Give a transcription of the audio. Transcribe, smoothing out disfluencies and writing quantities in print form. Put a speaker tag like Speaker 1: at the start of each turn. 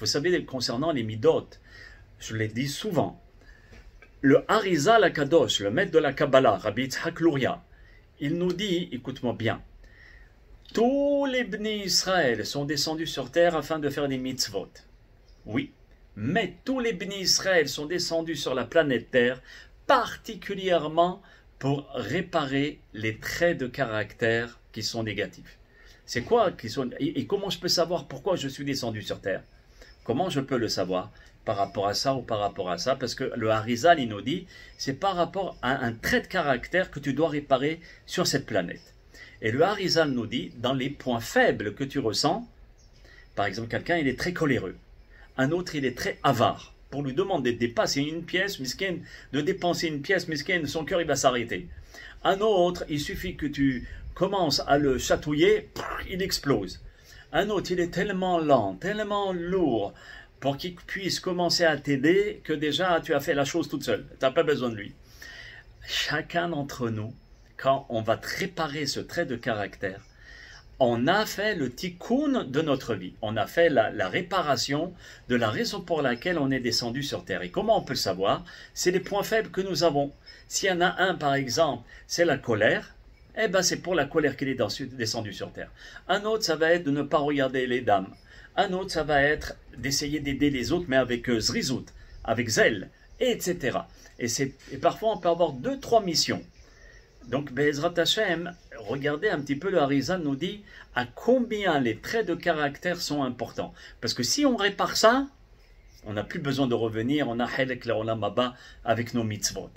Speaker 1: Vous savez, concernant les midot, je l'ai dit souvent, le Harizal HaKadosh, le maître de la Kabbalah, Rabbi Yitzhak Luria, il nous dit, écoute-moi bien, tous les Bnei Israël sont descendus sur terre afin de faire des mitzvot. Oui, mais tous les Bnei Israël sont descendus sur la planète Terre, particulièrement pour réparer les traits de caractère qui sont négatifs. C'est quoi qui sont, et comment je peux savoir pourquoi je suis descendu sur terre? Comment je peux le savoir? Par rapport à ça ou par rapport à ça? Parce que le Harizal, il nous dit, c'est par rapport à un trait de caractère que tu dois réparer sur cette planète. Et le Harizal nous dit, dans les points faibles que tu ressens, par exemple, quelqu'un, il est très coléreux. Un autre, il est très avare. Pour lui demander de dépasser une pièce, miskin, de dépenser une pièce, miskin, son cœur, il va s'arrêter. Un autre, il suffit que tu commences à le chatouiller, il explose. Un autre, il est tellement lent, tellement lourd, pour qu'il puisse commencer à t'aider, que déjà tu as fait la chose toute seule. Tu n'as pas besoin de lui. Chacun d'entre nous, quand on va réparer ce trait de caractère, on a fait le tikkun de notre vie. On a fait la réparation de la raison pour laquelle on est descendu sur terre. Et comment on peut le savoir? C'est les points faibles que nous avons. S'il y en a un, par exemple, c'est la colère, eh ben c'est pour la colère qu'il est descendu sur terre. Un autre, ça va être de ne pas regarder les dames. Un autre, ça va être d'essayer d'aider les autres, mais avec zrizout, avec zèle, etc. Et parfois, on peut avoir 2-3 missions. Donc, Be'ezrat Hashem, regardez un petit peu, le Harizal nous dit à combien les traits de caractère sont importants. Parce que si on répare ça, on n'a plus besoin de revenir, on a Helek Le'olam Haba avec nos mitzvot.